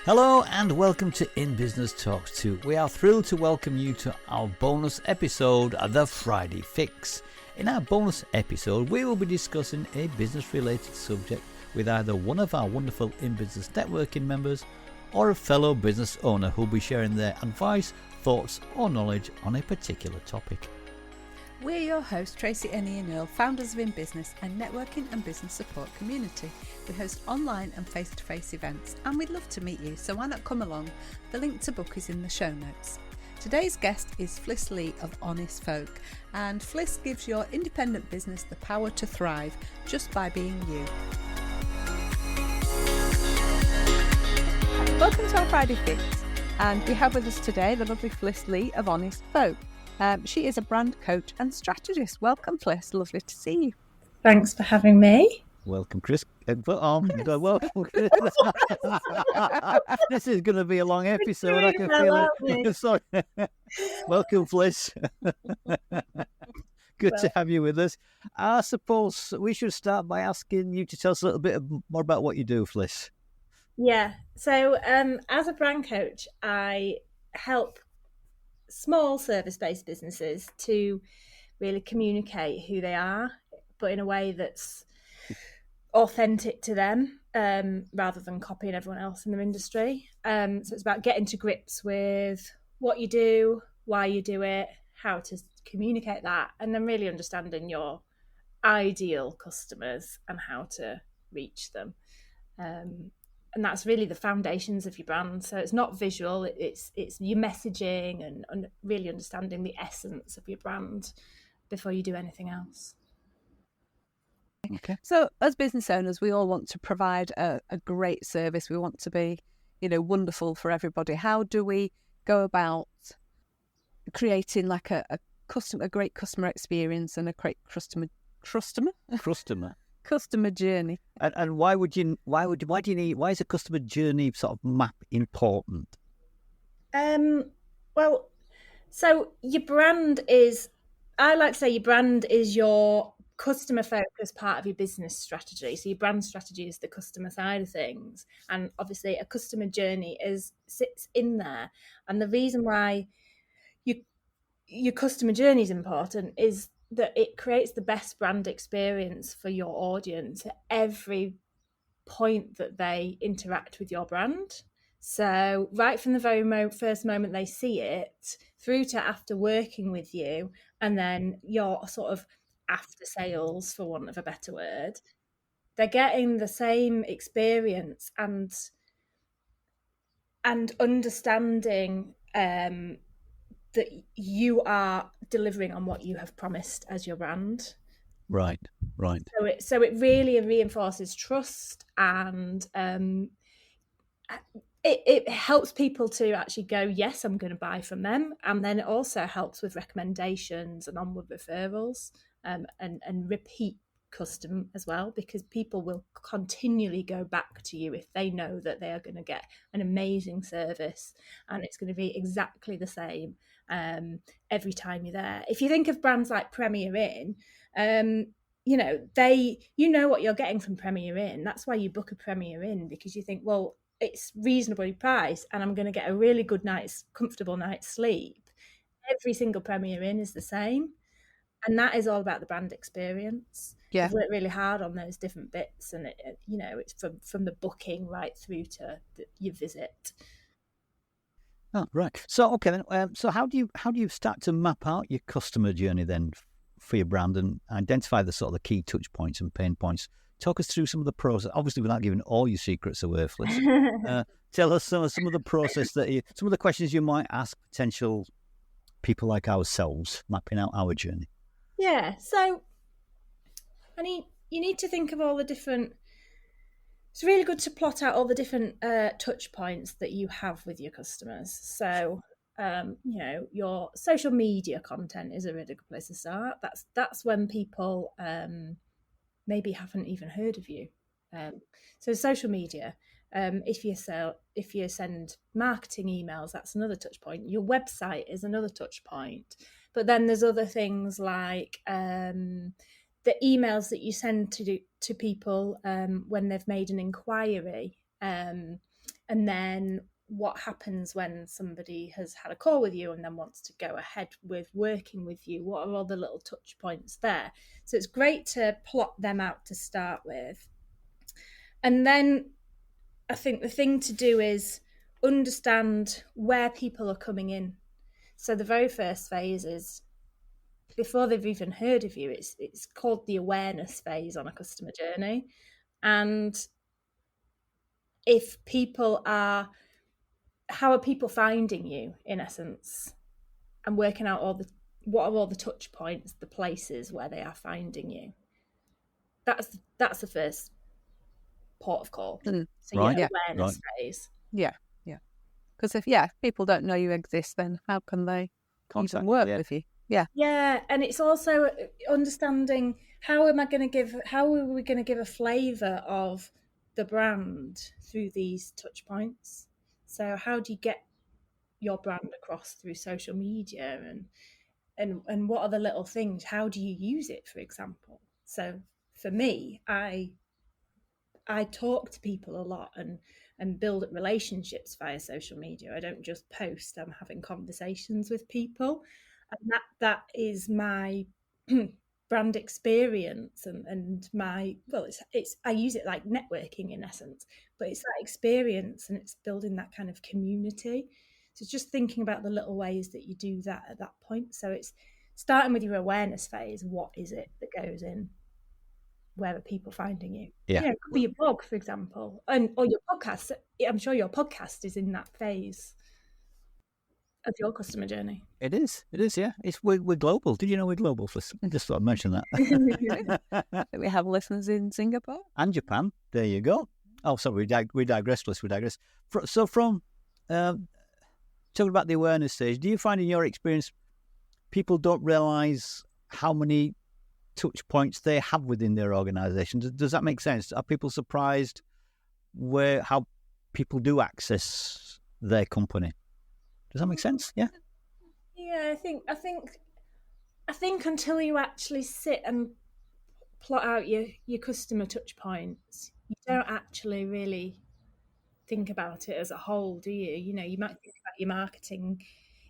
Hello and welcome to In Business Talks 2. We are thrilled to welcome you to our bonus episode, The Friday Fix. In our bonus episode, we will be discussing a business-related subject with either one of our wonderful In Business networking members or a fellow business owner who will be sharing their advice, thoughts or knowledge on a particular topic. We're your hosts, Tracy, Annie and Earl, founders of In Business and networking and business support community. We host online and face-to-face events and we'd love to meet you, so why not come along? The link to book is in the show notes. Today's guest is Fliss Lee of Honest Folk, and Fliss gives your independent business the power to thrive just by being you. Welcome to our Friday Fix, and we have with us today the lovely Fliss Lee of Honest Folk. She is a brand coach and strategist. Welcome, Fliss. Lovely to see you. Thanks for having me. Welcome, Chris. Welcome. This is going to be a long episode. I can feel it. Sorry. Welcome, Fliss. Good to have you with us. I suppose we should start by asking you to tell us a little bit more about what you do, Fliss. Yeah. So as a brand coach, I help small service-based businesses to really communicate who they are, but in a way that's authentic to them, rather than copying everyone else in their industry. So it's about getting to grips with what you do, why you do it, how to communicate that, and then really understanding your ideal customers and how to reach them. And that's really the foundations of your brand. So it's not visual, it's your messaging and really understanding the essence of your brand before you do anything else. Okay. So as business owners, we all want to provide a great service. We want to be, wonderful for everybody. How do we go about creating like a great customer experience and a great customer journey? And why is a customer journey sort of map important? Well, so your brand is, I like to say your brand is your customer focused part of your business strategy. So your brand strategy is the customer side of things. And obviously a customer journey sits in there. And the reason why your customer journey is important is that it creates the best brand experience for your audience at every point that they interact with your brand. So right from the very first moment they see it through to after working with you, and then your sort of after sales, for want of a better word, they're getting the same experience and understanding that you are delivering on what you have promised as your brand. Right. So it really reinforces trust, and it helps people to actually go, yes, I'm going to buy from them. And then it also helps with recommendations and onward referrals, and repeat custom as well, because people will continually go back to you if they know that they are going to get an amazing service and it's going to be exactly the same every time you're there. If you think of brands like Premier Inn, you know what you're getting from Premier Inn. That's why you book a Premier Inn, because you think, well, it's reasonably priced and I'm going to get a really good comfortable night's sleep. Every single Premier Inn is the same. And that is all about the brand experience. Yeah. I've worked really hard on those different bits, and it's from the booking right through to your visit. Oh, right. So okay then. So how do you start to map out your customer journey then for your brand and identify the sort of the key touch points and pain points? Talk us through some of the process. Obviously, without giving all your secrets away, Fliss. Tell us some of the process some of the questions you might ask potential people like ourselves mapping out our journey. Yeah. So, you need to think of all the different. It's really good to plot out all the different touch points that you have with your customers. So, your social media content is a really good place to start. That's when people maybe haven't even heard of you. So social media. If you send marketing emails, that's another touch point. Your website is another touch point. But then there's other things like the emails that you send to people when they've made an inquiry. And then what happens when somebody has had a call with you and then wants to go ahead with working with you? What are all the little touch points there? So it's great to plot them out to start with. And then I think the thing to do is understand where people are coming in. So the very first phase is before they've even heard of you, it's called the awareness phase on a customer journey. And if people are, how are people finding you in essence, and working out what are all the touch points, the places where they are finding you. That's the first port of call. So Right. your awareness phase. Yeah. Because if people don't know you exist, then how can they even work with you? Yeah, and it's also understanding how are we going to give a flavour of the brand through these touch points. So how do you get your brand across through social media, and what are the little things? How do you use it, for example? So for me, I talk to people a lot and build relationships via social media. I don't just post, I'm having conversations with people. And that is my brand experience and my, well, it's I use it like networking in essence, but it's that experience and it's building that kind of community. So just thinking about the little ways that you do that at that point. So it's starting with your awareness phase. What is it that goes in? Where are people finding you? Yeah. It could be your blog, for example, or your podcast. I'm sure your podcast is in that phase of your customer journey. It is, yeah. We're global. Did you know we're global? Just thought I'd mention that. We have listeners in Singapore and Japan. There you go. Oh, sorry, we digress. We digress. So from talking about the awareness stage, do you find in your experience people don't realise how many touch points they have within their organisation? Does that make sense? Are people surprised how people do access their company? Does that make sense? Yeah. Yeah, I think until you actually sit and plot out your customer touch points, you don't actually really think about it as a whole, do you? You know, you might think about your marketing.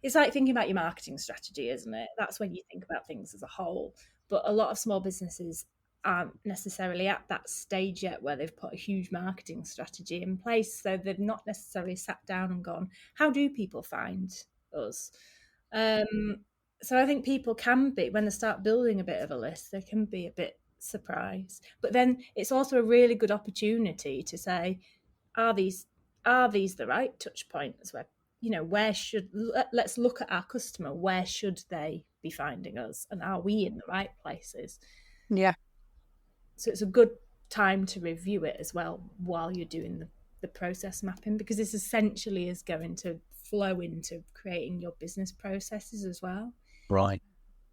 It's like thinking about your marketing strategy, isn't it? That's when you think about things as a whole. But a lot of small businesses aren't necessarily at that stage yet where they've put a huge marketing strategy in place. So they've not necessarily sat down and gone, how do people find us? So I think people can be, when they start building a bit of a list, they can be a bit surprised. But then it's also a really good opportunity to say, are these the right touch points? Where, you know, let's look at our customer. Where should they be finding us? And are we in the right places? Yeah. So it's a good time to review it as well while you're doing the process mapping, because this essentially is going to flow into creating your business processes as well. Right.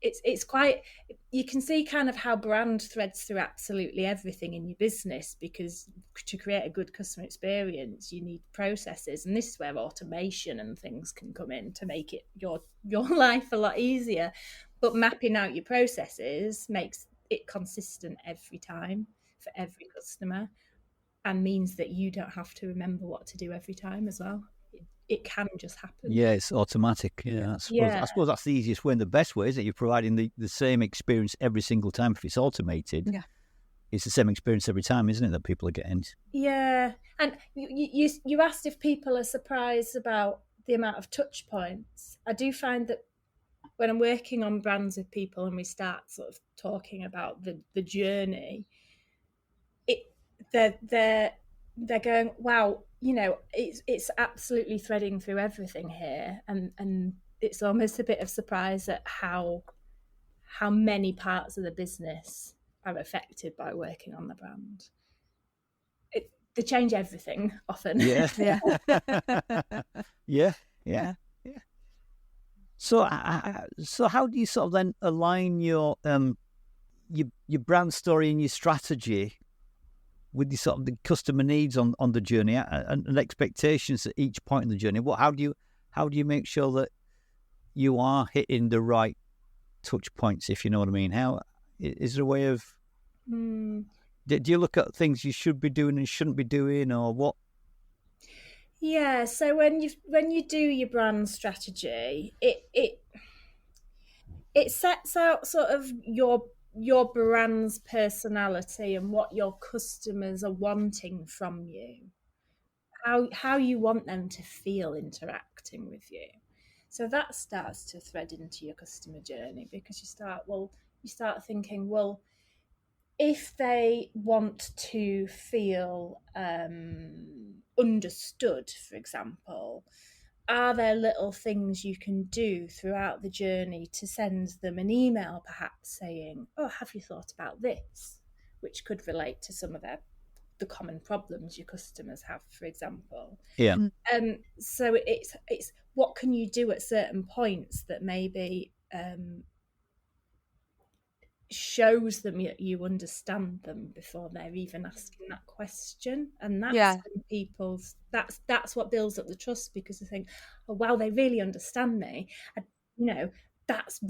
It's quite, you can see kind of how brand threads through absolutely everything in your business, because to create a good customer experience you need processes, and this is where automation and things can come in to make it your life a lot easier. But mapping out your processes makes it consistent every time for every customer, and means that you don't have to remember what to do every time as well. It can just happen. Yeah, it's automatic. Yeah, I suppose that's the easiest way and the best way, is that you're providing the same experience every single time. If it's automated, it's the same experience every time, isn't it, that people are getting? Yeah. And you asked if people are surprised about the amount of touch points. I do find that when I'm working on brands with people and we start sort of talking about the journey, they're going, wow, you know, it's absolutely threading through everything here, and it's almost a bit of surprise at how many parts of the business are affected by working on the brand. They change everything often. Yeah. Yeah. So how do you sort of then align your brand story and your strategy with the sort of the customer needs on the journey and expectations at each point in the journey? How do you make sure that you are hitting the right touch points, if you know what I mean? How is there a way of do you look at things you should be doing and shouldn't be doing, or what? Yeah, so when you do your brand strategy, it sets out sort of your brand's personality and what your customers are wanting from you, how you want them to feel interacting with you. So that starts to thread into your customer journey, because you start thinking, well, if they want to feel understood, for example, are there little things you can do throughout the journey to send them an email, perhaps saying, oh, have you thought about this? Which could relate to some of the common problems your customers have, for example. Yeah. So it's what can you do at certain points that maybe shows them you understand them before they're even asking that question. And that's when people's that's what builds up the trust, because they think, oh wow, they really understand me. That's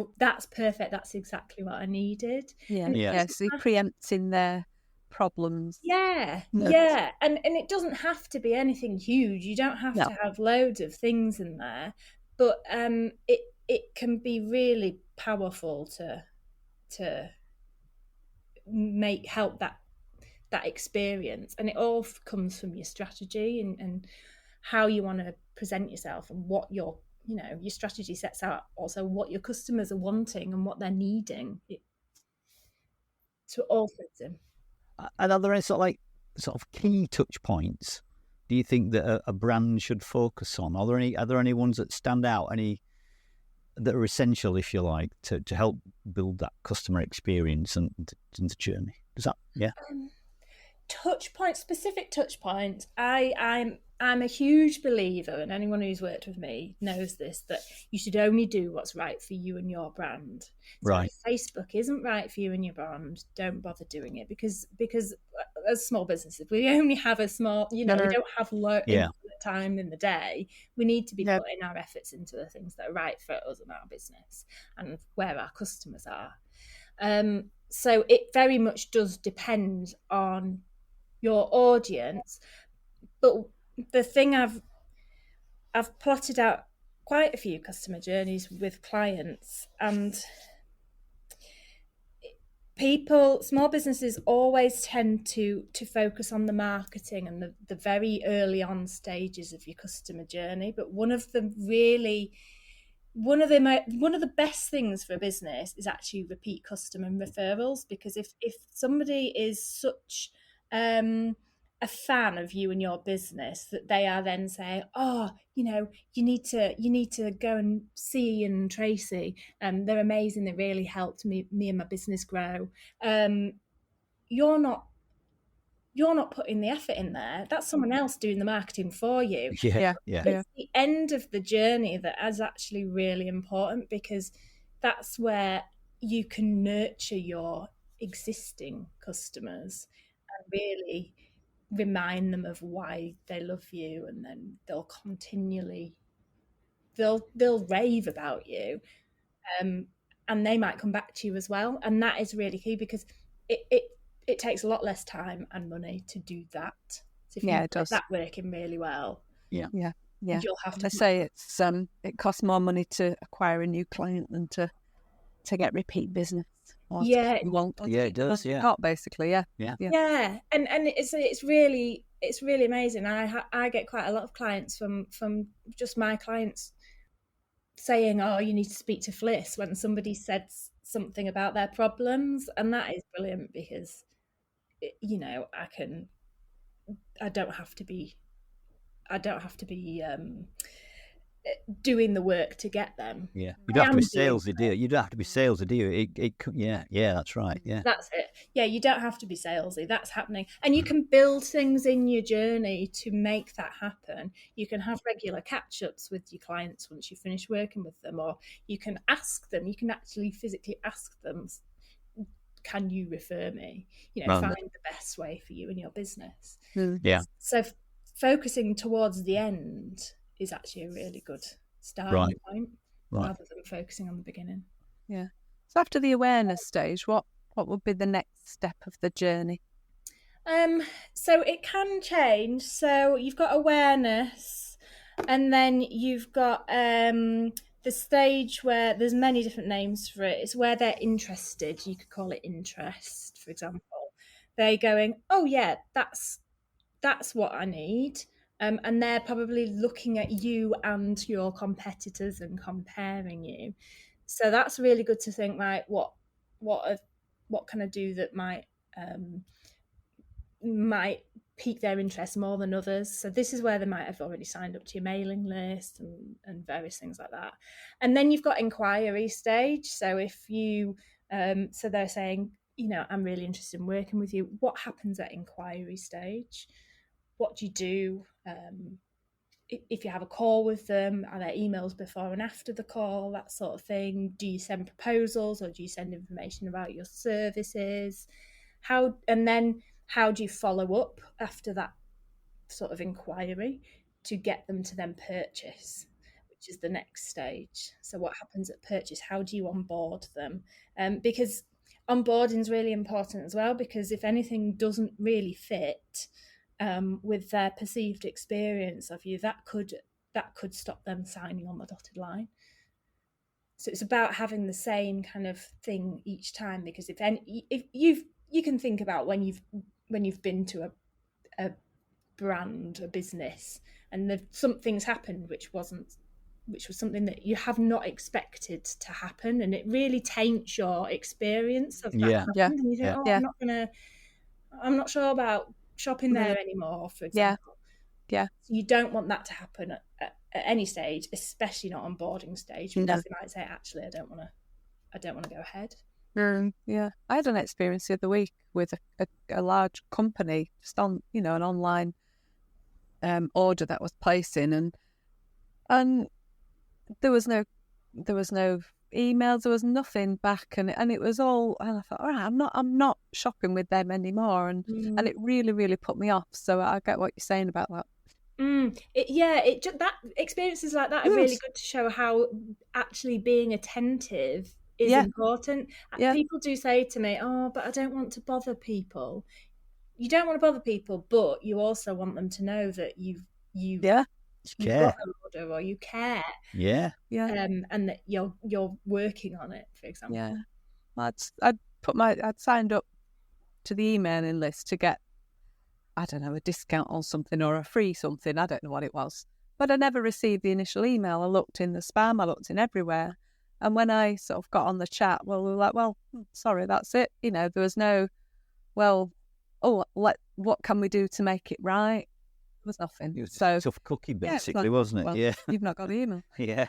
perfect, that's exactly what I needed. So you're preempting their problems. And it doesn't have to be anything huge. You don't have to have loads of things in there, but it can be really powerful to help that experience. And it all comes from your strategy and how you want to present yourself, and what your strategy sets out also what your customers are wanting and what they're needing. So it all fits in. And are there any sort of key touch points do you think that a brand should focus on? Are there any ones that stand out, any that are essential, if you like, to help build that customer experience and the journey? Does that, specific touch points. I'm a huge believer, and anyone who's worked with me knows this, that you should only do what's right for you and your brand. So right. If Facebook isn't right for you and your brand, don't bother doing it, because as small businesses, we only have a small, we don't have infinite time in the day. We need to be putting our efforts into the things that are right for us and our business and where our customers are. So it very much does depend on your audience. But the thing I've plotted out quite a few customer journeys with clients, and small businesses always tend to focus on the marketing and the very early on stages of your customer journey. But one of the best things for a business is actually repeat customer referrals, because if somebody is such a fan of you and your business that they are then saying, oh, you need to go and see Ian and Tracy, they're amazing, they really helped me and my business grow. You're not putting the effort in there. That's someone else doing the marketing for you. It's the end of the journey that is actually really important, because that's where you can nurture your existing customers and really remind them of why they love you, and then they'll rave about you, and they might come back to you as well. And that is really key, because it takes a lot less time and money to do that. So if you get that working really well, you'll have to. I say it costs more money to acquire a new client than to get repeat business. It does. Basically, and it's really amazing. I get quite a lot of clients from just my clients saying, oh, you need to speak to Fliss, when somebody said something about their problems. And that is brilliant, because I don't have to be doing the work to get them. You don't have to be salesy, do you? You don't have to be salesy, do you? That's right. That's it. You don't have to be salesy. That's happening. And you can build things in your journey to make that happen. You can have regular catch-ups with your clients once you finish working with them, or you can ask them, you can actually physically ask them, can you refer me? Find the best way for you and your business. So focusing towards the end is actually a really good starting point, rather than focusing on the beginning. So after the awareness stage, what would be the next step of the journey? So it can change. So you've got awareness, and then you've got the stage where there's many different names for it. It's where they're interested. You could call it interest, for example. They're going, oh yeah, that's what I need. And they're probably looking at you and your competitors and comparing you. So that's really good to think, like, what can I do that might pique their interest more than others. So this is where they might have already signed up to your mailing list and various things like that. And then you've got inquiry stage. So if you, so they're saying, I'm really interested in working with you. What happens at inquiry stage? What do you do? If you have a call with them, are there emails before and after the call, that sort of thing? Do you send proposals or do you send information about your services? And then how do you follow up after that sort of inquiry to get them to then purchase, which is the next stage? So what happens at purchase? How do you onboard them? Because onboarding is really important as well, because if anything doesn't really fit with their perceived experience of you, that could stop them signing on the dotted line. So it's about having the same kind of thing each time, because if you can think about when you've been to a brand, a business, and something's happened which was something that you have not expected to happen, and it really taints your experience of that. Yeah. And you think, I'm not sure about shopping there anymore, for example. Yeah. So you don't want that to happen at any stage, especially not on boarding stage, because they might say, actually, I don't want to go ahead. Yeah, I had an experience the other week with a large company, just on an online order that was placing, and there was no emails, there was nothing back, and it was all, and I thought, all right, I'm not shopping with them anymore, and it really, really put me off. So I get what you're saying about that. That experiences like that are really good to show how actually being attentive is important. People do say to me, oh, but I don't want to bother people. You don't want to bother people, but you also want them to know that you've got an order, or you care, and that you're working on it, for example. Yeah, I'd signed up to the emailing list to get, I don't know, a discount on something or a free something. I don't know what it was, but I never received the initial email. I looked in the spam, I looked in everywhere. And when I sort of got on the chat, we were like, well, sorry, that's it. There was no, what can we do to make it right? There was nothing. It was a tough cookie, basically, wasn't it? Well, yeah. You've not got the email. Yeah.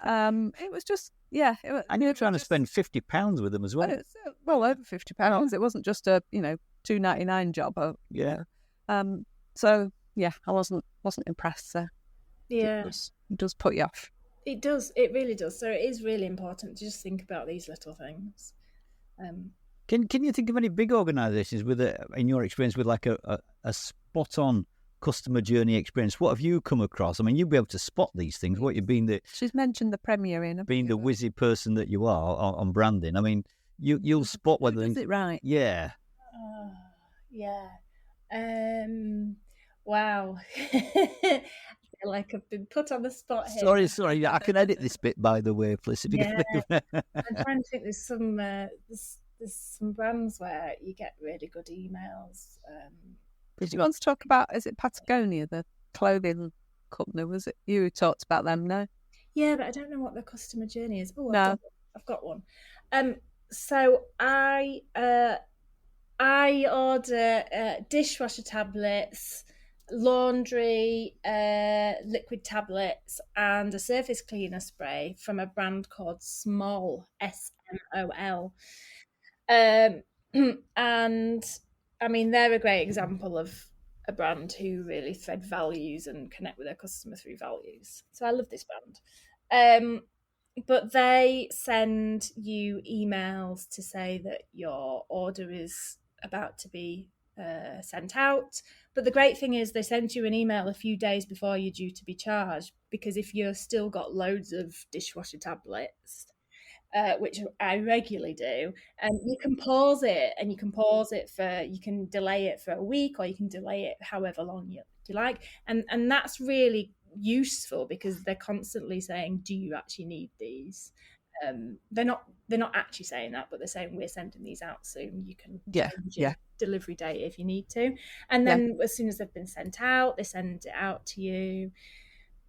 It was just, and you were trying to spend £50 with them as well. Over £50. It wasn't just a, $2.99 job. So yeah, I wasn't impressed. So yeah, it does put you off. It does. It really does. So it is really important to just think about these little things. Can you think of any big organisations in your experience, with like a spot on customer journey experience? What have you come across? I mean, you'll be able to spot these things. What you've been She's mentioned the Premier in being the whizzy person that you are on branding. I mean, you'll spot whether is it right? Yeah. Yeah. Wow. I feel like I've been put on the spot here. Sorry. I can edit this bit, by the way, Fliss. I'm trying to think. There's some brands where you get really good emails. Did you want to talk about? Is it Patagonia, the clothing company? Was it you who talked about them? No. Yeah, but I don't know what the customer journey is. Oh, no. I've got one. So I order dishwasher tablets, laundry, liquid tablets, and a surface cleaner spray from a brand called Smol, SMOL. And I mean, they're a great example of a brand who really thread values and connect with their customer through values. So I love this brand. But they send you emails to say that your order is about to be sent out. But the great thing is they send you an email a few days before you're due to be charged, because if you've still got loads of dishwasher tablets, which I regularly do, and you can pause it, and you can delay it for a week, or you can delay it however long you like, and that's really useful because they're constantly saying, do you actually need these? They're not actually saying that, but they're saying, we're sending these out soon, you can change your delivery date if you need to. And then as soon as they've been sent out, they send it out to you.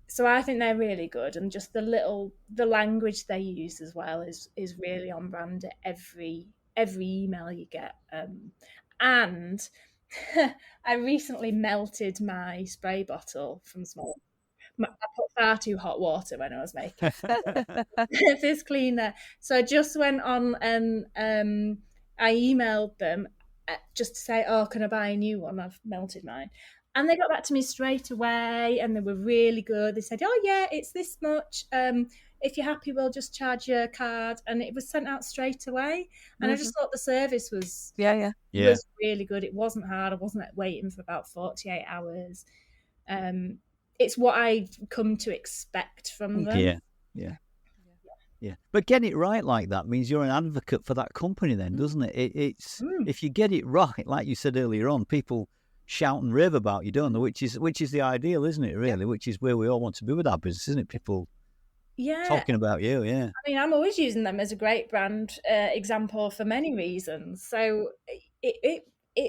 So I think they're really good, and just the language they use as well is really on brand at every email you get. And I recently melted my spray bottle from small. I put far too hot water when I was making this cleaner. So I just went on and I emailed them just to say, oh, can I buy a new one? I've melted mine. And they got back to me straight away, and they were really good. They said, oh, yeah, it's this much. If you're happy, we'll just charge your card. And it was sent out straight away. And I just thought the service was was really good. It wasn't hard. I wasn't waiting for about 48 hours. It's what I come to expect from them. Yeah. But getting it right like that means you're an advocate for that company then, doesn't it? It's if you get it right, like you said earlier on, people shout and rave about you, don't they? Which is the ideal, isn't it, really? Which is where we all want to be with our business, isn't it? People talking about you, I mean, I'm always using them as a great brand example for many reasons. So it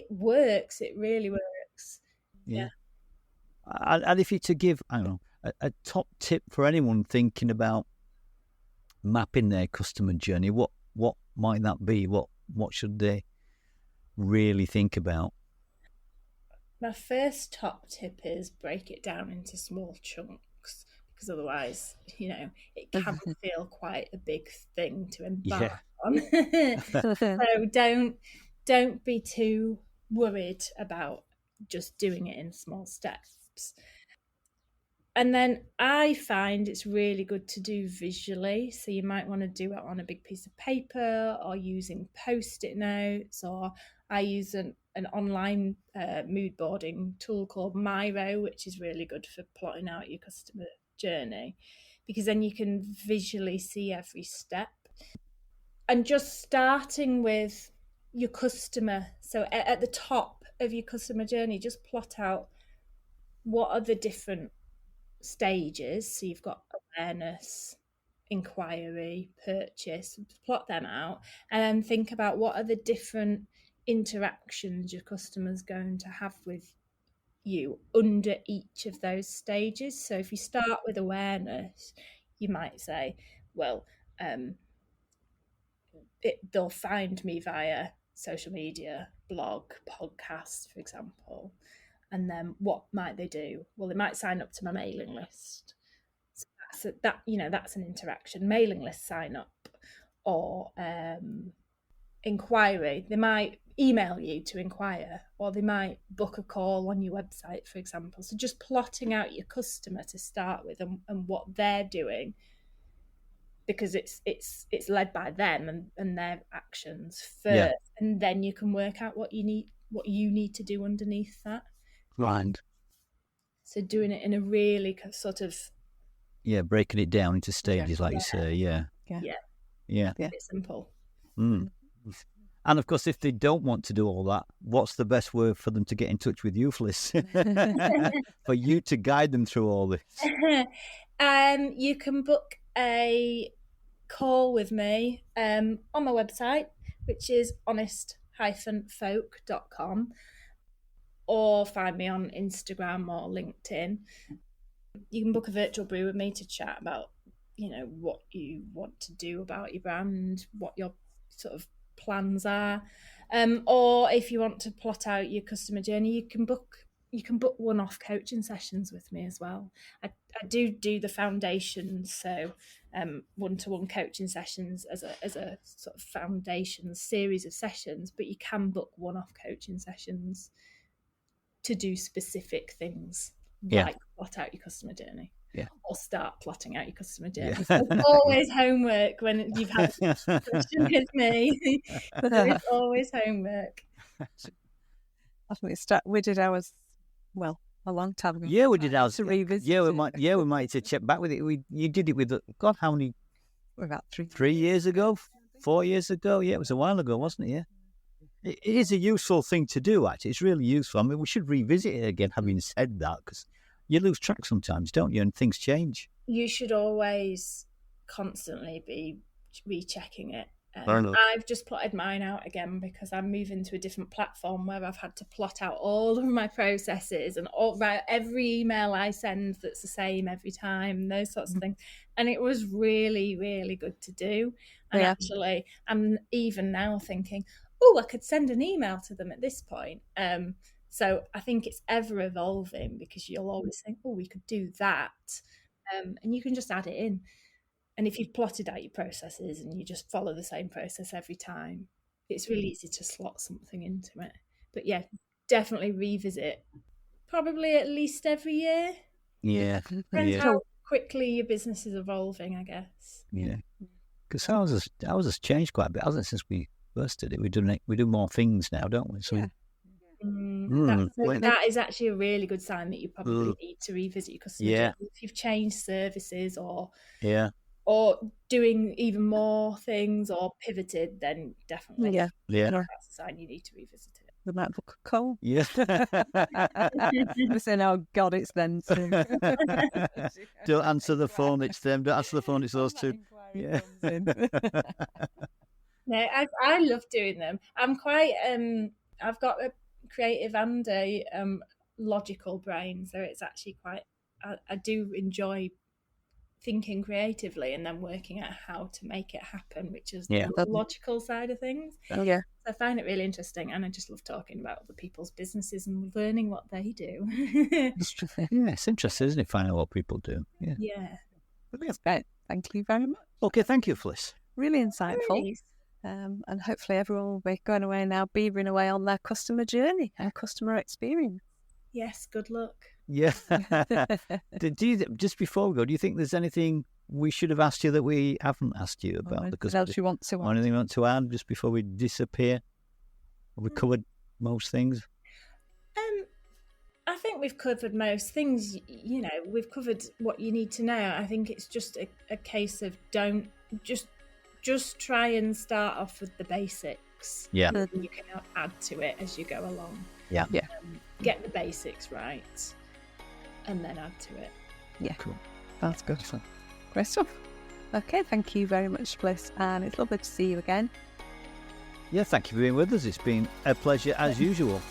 works. It really works. Yeah. And if you to give, I don't know, a top tip for anyone thinking about mapping their customer journey, what might that be? What should they really think about? My first top tip is break it down into small chunks, because otherwise, it can feel quite a big thing to embark on. So don't be too worried about just doing it in small steps. And then I find it's really good to do visually. So you might want to do it on a big piece of paper, or using Post-it notes, or I use an online mood boarding tool called Miro, which is really good for plotting out your customer journey, because then you can visually see every step. And just starting with your customer. So at the top of your customer journey, just plot out what are the different stages. So you've got awareness, inquiry, purchase, plot them out, and then think about what are the different interactions your customer's going to have with you under each of those stages. So if you start with awareness, you might say, well, they'll find me via social media, blog, podcast, for example. And then what might they do? Well, they might sign up to my mailing list. So that's an interaction. Mailing list sign up, or inquiry. They might email you to inquire, or they might book a call on your website, for example. So just plotting out your customer to start with, and what they're doing, because it's led by them and their actions first, and then you can work out what you need to do underneath that. Right. So doing it in a really sort of breaking it down into stages, like you say. Yeah. It's simple. And of course, if they don't want to do all that, what's the best way for them to get in touch with you, Fliss? For you to guide them through all this. You can book a call with me on my website, which is honest-folk.com, or find me on Instagram or LinkedIn. You can book a virtual brew with me to chat about, what you want to do about your brand, what your sort of plans are. Or if you want to plot out your customer journey, you can book one-off coaching sessions with me as well. I do the foundations, so one-to-one coaching sessions as a sort of foundation series of sessions, but you can book one-off coaching sessions to do specific things, like plot out your customer journey, or start plotting out your customer journey. So there's always homework when you've had a discussion with me. There's always homework. I think we did ours a long time ago. Yeah, we did ours. To revisit. We might to check back with it. You did it with God, how many about 3 years ago, 4 years ago. Yeah, it was a while ago, wasn't it? Yeah. It is a useful thing to do, actually. It's really useful. I mean, we should revisit it again, having said that, because you lose track sometimes, don't you? And things change. You should always constantly be rechecking it. Fair enough. I've just plotted mine out again because I'm moving to a different platform where I've had to plot out all of my processes and write every email I send that's the same every time, those sorts of things. And it was really, really good to do. And actually, I'm even now thinking, I could send an email to them at this point. So I think it's ever evolving because you'll always think, we could do that. And you can just add it in. And if you've plotted out your processes and you just follow the same process every time, it's really easy to slot something into it. But yeah, definitely revisit. Probably at least every year. Yeah. Depends how quickly your business is evolving, I guess. Yeah. Because ours has changed quite a bit, hasn't it, since we first did it? We do more things now, don't we? So that is actually a really good sign that you probably need to revisit your customer journey. If you've changed services or doing even more things or pivoted, then definitely that's a sign you need to revisit it. The MacBook call. Yeah. We're saying, oh God, it's them too. Don't answer the phone, it's them. Don't answer the phone, it's those two. Yeah. No, I love doing them. I'm quite I've got a creative and a logical brain, so it's actually quite I do enjoy thinking creatively and then working out how to make it happen, which is the logical side of things. So I find it really interesting, and I just love talking about other people's businesses and learning what they do. It's interesting, isn't it, finding out what people do? Yeah. Great. Thank you very much. Okay, thank you, Fliss. Really insightful. And hopefully everyone will be going away now, beavering away on their customer journey, our customer experience. Yes, good luck. Yeah. Just before we go, do you think there's anything we should have asked you that we haven't asked you about? What else you want to add? Anything you want to add just before we disappear? Have we covered most things? I think we've covered most things. We've covered what you need to know. I think it's just a case of don't just try and start off with the basics. Yeah. And you can add to it as you go along. Yeah. Get the basics right and then add to it. Yeah. Cool. That's good. Great stuff. Okay, thank you very much, Fliss, and it's lovely to see you again. Yeah, thank you for being with us. It's been a pleasure as usual.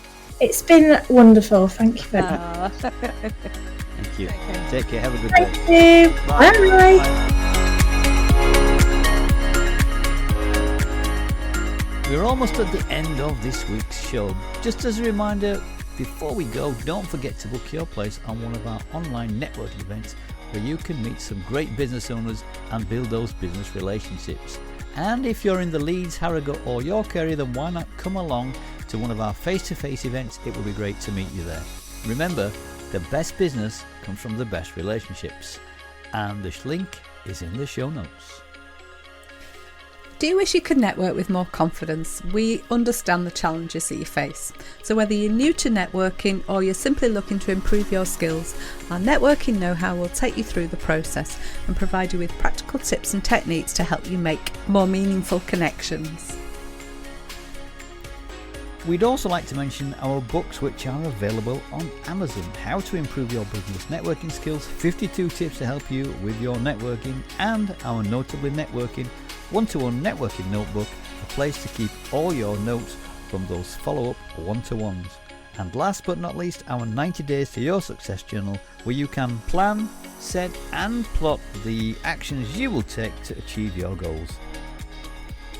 It's been wonderful. Thank you very much. Thank you. Take care. Have a good day. Thank you. Bye. We're almost at the end of this week's show. Just as a reminder, before we go, don't forget to book your place on one of our online networking events where you can meet some great business owners and build those business relationships. And if you're in the Leeds, Harrogate or York area, then why not come along to one of our face-to-face events? It would be great to meet you there. Remember, the best business comes from the best relationships. And the link is in the show notes. Do you wish you could network with more confidence? We understand the challenges that you face. So whether you're new to networking or you're simply looking to improve your skills, our networking know-how will take you through the process and provide you with practical tips and techniques to help you make more meaningful connections. We'd also like to mention our books, which are available on Amazon. How to Improve Your Business Networking Skills, 52 tips to help you with your networking, and our Notably Networking one-to-one networking notebook, a place to keep all your notes from those follow-up one-to-ones. And last but not least, our 90 Days to Your Success journal, where you can plan, set and plot the actions you will take to achieve your goals.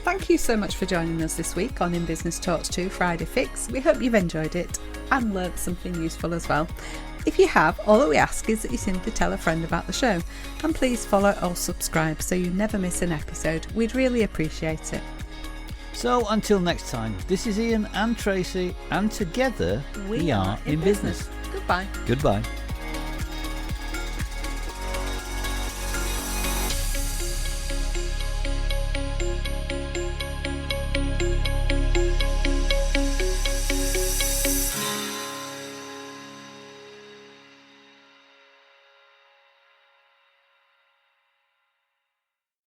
Thank you so much for joining us this week on In Business Talks 2 Friday Fix. We hope you've enjoyed it and learnt something useful as well. If you have, all that we ask is that you simply tell a friend about the show, and please follow or subscribe so you never miss an episode. We'd really appreciate it. So until next time, this is Ian and Tracy, and together we are in business. Goodbye. Goodbye.